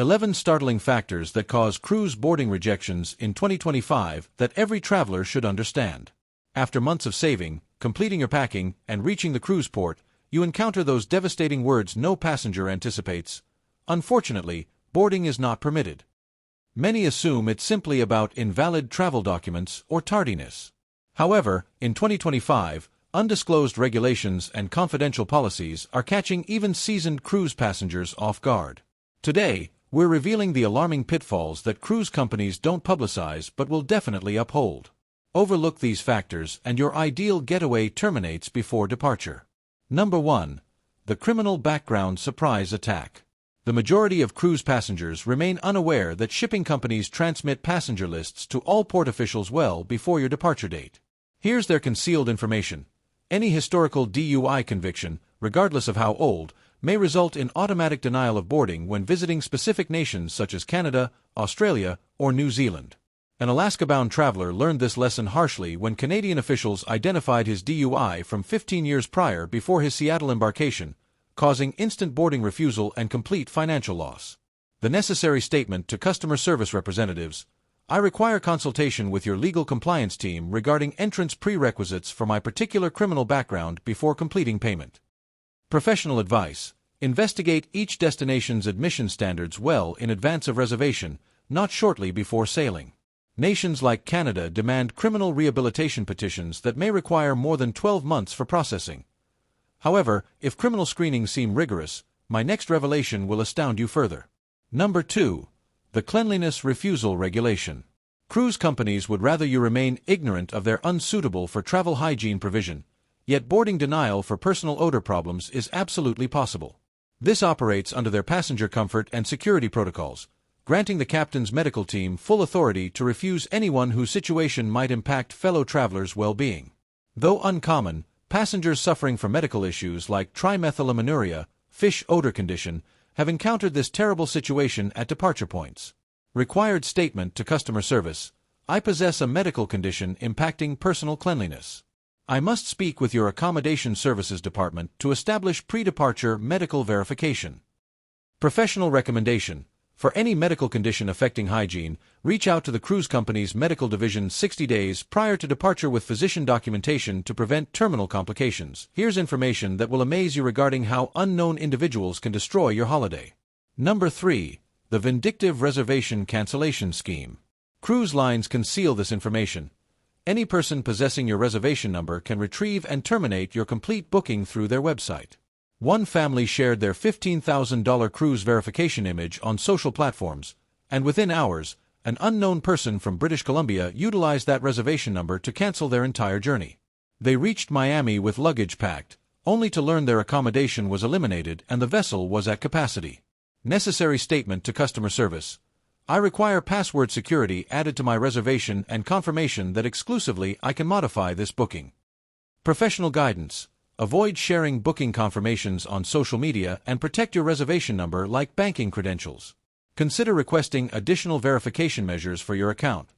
11 startling factors that cause cruise boarding rejections in 2025 that every traveler should understand. After months of saving, completing your packing, and reaching the cruise port, you encounter those devastating words no passenger anticipates. Unfortunately, boarding is not permitted. Many assume it's simply about invalid travel documents or tardiness. However, in 2025, undisclosed regulations and confidential policies are catching even seasoned cruise passengers off guard. Today, we're revealing the alarming pitfalls that cruise companies don't publicize but will definitely uphold. Overlook these factors and your ideal getaway terminates before departure. Number 1. The criminal background surprise attack. The majority of cruise passengers remain unaware that shipping companies transmit passenger lists to all port officials well before your departure date. Here's their concealed information. Any historical DUI conviction, regardless of how old, may result in automatic denial of boarding when visiting specific nations such as Canada, Australia, or New Zealand. An Alaska-bound traveler learned this lesson harshly when Canadian officials identified his DUI from 15 years prior before his Seattle embarkation, causing instant boarding refusal and complete financial loss. The necessary statement to customer service representatives: I require consultation with your legal compliance team regarding entrance prerequisites for my particular criminal background before completing payment. Professional advice: investigate each destination's admission standards well in advance of reservation, not shortly before sailing. Nations like Canada demand criminal rehabilitation petitions that may require more than 12 months for processing. However, if criminal screenings seem rigorous, my next revelation will astound you further. Number 2. The Cleanliness Refusal Regulation. Cruise companies would rather you remain ignorant of their unsuitable for travel hygiene provision, yet boarding denial for personal odor problems is absolutely possible. This operates under their passenger comfort and security protocols, granting the captain's medical team full authority to refuse anyone whose situation might impact fellow travelers' well-being. Though uncommon, passengers suffering from medical issues like trimethylaminoria, fish odor condition, have encountered this terrible situation at departure points. Required statement to customer service: I possess a medical condition impacting personal cleanliness. I must speak with your accommodation services department to establish pre-departure medical verification. Professional recommendation: for any medical condition affecting hygiene, reach out to the cruise company's medical division 60 days prior to departure with physician documentation to prevent terminal complications. Here's information that will amaze you regarding how unknown individuals can destroy your holiday. Number 3. The Vindictive Reservation Cancellation Scheme. Cruise lines conceal this information. Any person possessing your reservation number can retrieve and terminate your complete booking through their website. One family shared their $15,000 cruise verification image on social platforms, and within hours, an unknown person from British Columbia utilized that reservation number to cancel their entire journey. They reached Miami with luggage packed, only to learn their accommodation was eliminated and the vessel was at capacity. Necessary statement to customer service: I require password security added to my reservation and confirmation that exclusively I can modify this booking. Professional guidance: avoid sharing booking confirmations on social media and protect your reservation number like banking credentials. Consider requesting additional verification measures for your account.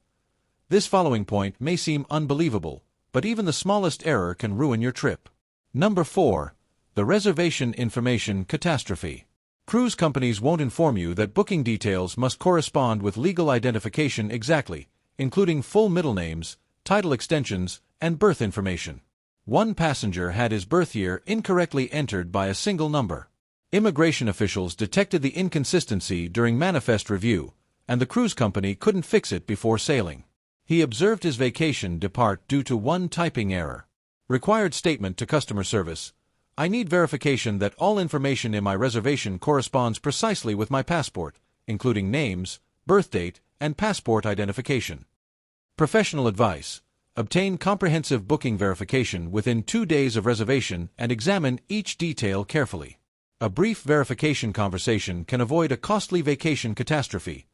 This following point may seem unbelievable, but even the smallest error can ruin your trip. Number 4. The Reservation Information Catastrophe. Cruise companies won't inform you that booking details must correspond with legal identification exactly, including full middle names, title extensions, and birth information. One passenger had his birth year incorrectly entered by a single number. Immigration officials detected the inconsistency during manifest review, and the cruise company couldn't fix it before sailing. He observed his vacation depart due to one typing error. Required statement to customer service: I need verification that all information in my reservation corresponds precisely with my passport, including names, birth date, and passport identification. Professional advice: obtain comprehensive booking verification within 2 days of reservation and examine each detail carefully. A brief verification conversation can avoid a costly vacation catastrophe.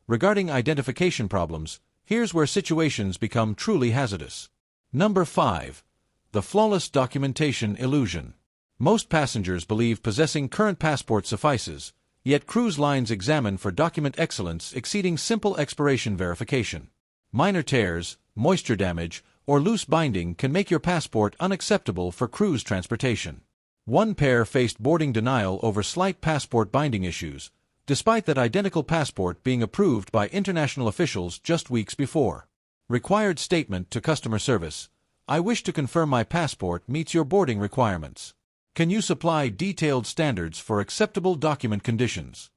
Regarding identification problems, here's where situations become truly hazardous. Number 5. The Flawless Documentation Illusion. Most passengers believe possessing current passport suffices, yet cruise lines examine for document excellence exceeding simple expiration verification. Minor tears, moisture damage, or loose binding can make your passport unacceptable for cruise transportation. One pair faced boarding denial over slight passport binding issues, despite that identical passport being approved by international officials just weeks before. Required statement to customer service. I wish to confirm my passport meets your boarding requirements. Can you supply detailed standards for acceptable document conditions?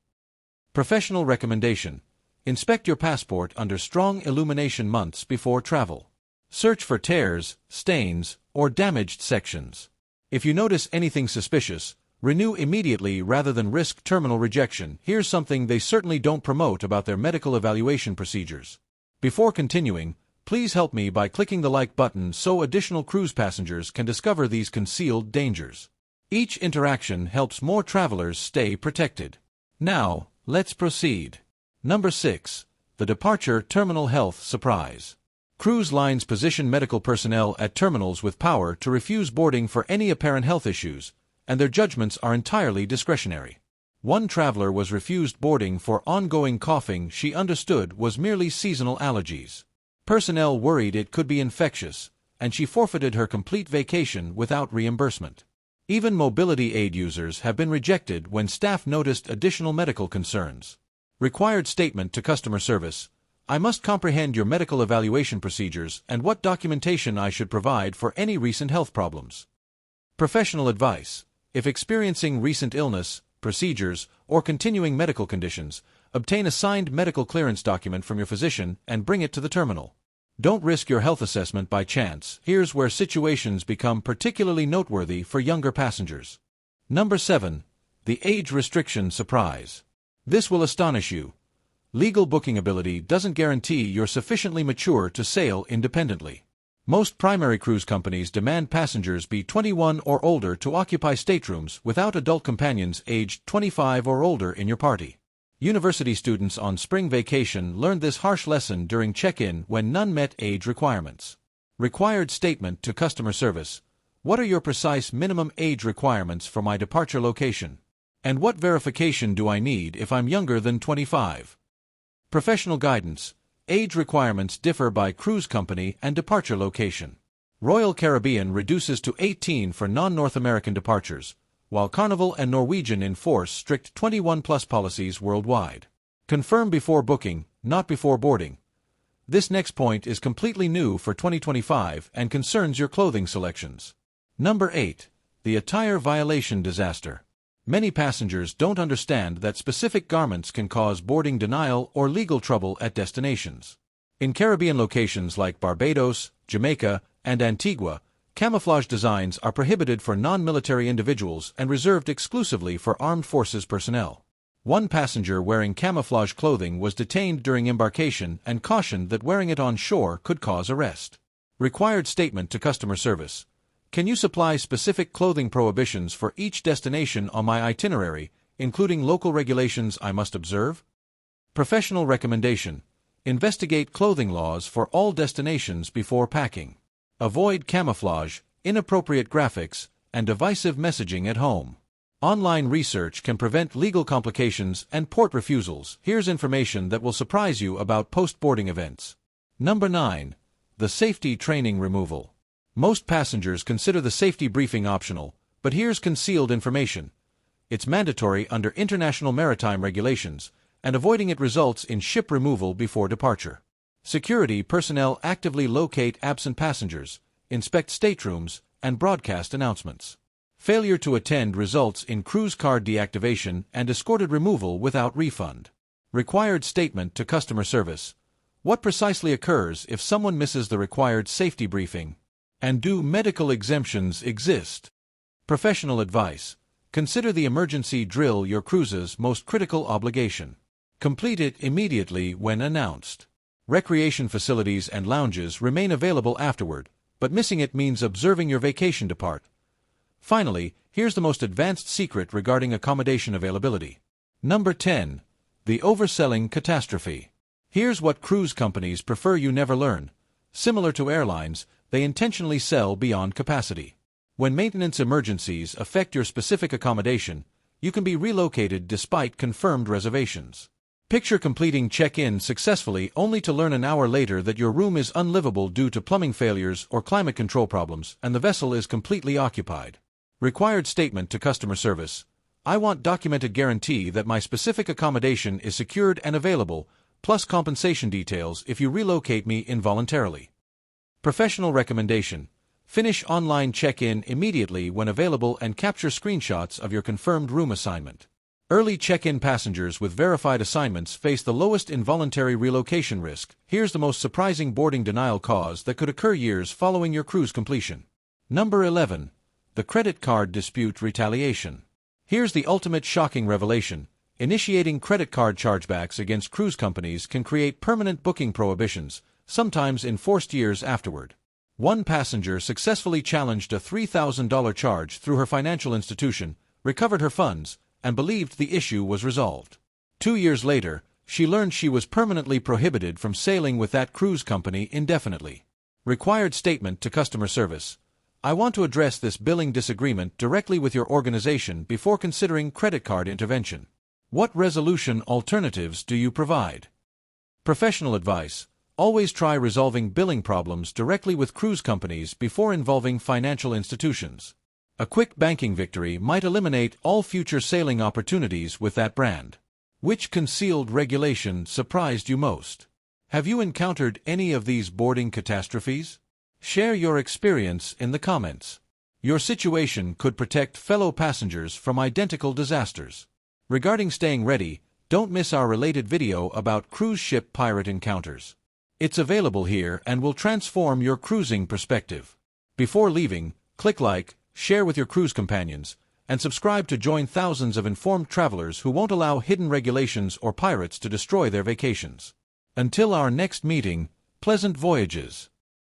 Professional recommendation. Inspect your passport under strong illumination months before travel. Search for tears, stains, or damaged sections. If you notice anything suspicious, renew immediately rather than risk terminal rejection. Here's something they certainly don't promote about their medical evaluation procedures. Before continuing, please help me by clicking the like button so additional cruise passengers can discover these concealed dangers. Each interaction helps more travelers stay protected. Now, let's proceed. Number 6. The Departure Terminal Health Surprise. Cruise lines position medical personnel at terminals with power to refuse boarding for any apparent health issues, and their judgments are entirely discretionary. One traveler was refused boarding for ongoing coughing she understood was merely seasonal allergies. Personnel worried it could be infectious, and she forfeited her complete vacation without reimbursement. Even mobility aid users have been rejected when staff noticed additional medical concerns. Required statement to customer service. I must comprehend your medical evaluation procedures and what documentation I should provide for any recent health problems. Professional advice. If experiencing recent illness, procedures, or continuing medical conditions, obtain a signed medical clearance document from your physician and bring it to the terminal. Don't risk your health assessment by chance. Here's where situations become particularly noteworthy for younger passengers. Number 7. The age restriction surprise. This will astonish you. Legal booking ability doesn't guarantee you're sufficiently mature to sail independently. Most primary cruise companies demand passengers be 21 or older to occupy staterooms without adult companions aged 25 or older in your party. University students on spring vacation learned this harsh lesson during check-in when none met age requirements. Required statement to customer service. What are your precise minimum age requirements for my departure location? And what verification do I need if I'm younger than 25? Professional guidance. Age requirements differ by cruise company and departure location. Royal Caribbean reduces to 18 for non-North American departures, while Carnival and Norwegian enforce strict 21+ policies worldwide. Confirm before booking, not before boarding. This next point is completely new for 2025 and concerns your clothing selections. Number 8. The Attire Violation Disaster. Many passengers don't understand that specific garments can cause boarding denial or legal trouble at destinations. In Caribbean locations like Barbados, Jamaica, and Antigua, camouflage designs are prohibited for non-military individuals and reserved exclusively for armed forces personnel. One passenger wearing camouflage clothing was detained during embarkation and cautioned that wearing it on shore could cause arrest. Required statement to customer service. Can you supply specific clothing prohibitions for each destination on my itinerary, including local regulations I must observe? Professional recommendation. Investigate clothing laws for all destinations before packing. Avoid camouflage, inappropriate graphics, and divisive messaging at home. Online research can prevent legal complications and port refusals. Here's information that will surprise you about post-boarding events. Number 9. The safety training removal. Most passengers consider the safety briefing optional, but here's concealed information. It's mandatory under international maritime regulations, and avoiding it results in ship removal before departure. Security personnel actively locate absent passengers, inspect staterooms, and broadcast announcements. Failure to attend results in cruise card deactivation and escorted removal without refund. Required statement to customer service. What precisely occurs if someone misses the required safety briefing? And do medical exemptions exist? Professional advice. Consider the emergency drill your cruise's most critical obligation. Complete it immediately when announced. Recreation facilities and lounges remain available afterward, but missing it means observing your vacation depart. Finally, here's the most advanced secret regarding accommodation availability. Number 10. The overselling catastrophe. Here's what cruise companies prefer you never learn. Similar to airlines, they intentionally sell beyond capacity. When maintenance emergencies affect your specific accommodation, you can be relocated despite confirmed reservations. Picture completing check-in successfully only to learn an hour later that your room is unlivable due to plumbing failures or climate control problems and the vessel is completely occupied. Required statement to customer service. I want documented guarantee that my specific accommodation is secured and available, plus compensation details if you relocate me involuntarily. Professional recommendation. Finish online check-in immediately when available and capture screenshots of your confirmed room assignment. Early check-in passengers with verified assignments face the lowest involuntary relocation risk. Here's the most surprising boarding denial cause that could occur years following your cruise completion. Number 11. The credit card dispute retaliation. Here's the ultimate shocking revelation. Initiating credit card chargebacks against cruise companies can create permanent booking prohibitions, sometimes enforced years afterward. One passenger successfully challenged a $3,000 charge through her financial institution, recovered her funds, and believed the issue was resolved. 2 years later, she learned she was permanently prohibited from sailing with that cruise company indefinitely. Required statement to customer service. I want to address this billing disagreement directly with your organization before considering credit card intervention. What resolution alternatives do you provide? Professional advice. Always try resolving billing problems directly with cruise companies before involving financial institutions. A quick banking victory might eliminate all future sailing opportunities with that brand. Which concealed regulation surprised you most? Have you encountered any of these boarding catastrophes? Share your experience in the comments. Your situation could protect fellow passengers from identical disasters. Regarding staying ready, don't miss our related video about cruise ship pirate encounters. It's available here and will transform your cruising perspective. Before leaving, click like, share with your cruise companions, and subscribe to join thousands of informed travelers who won't allow hidden regulations or pirates to destroy their vacations. Until our next meeting, pleasant voyages.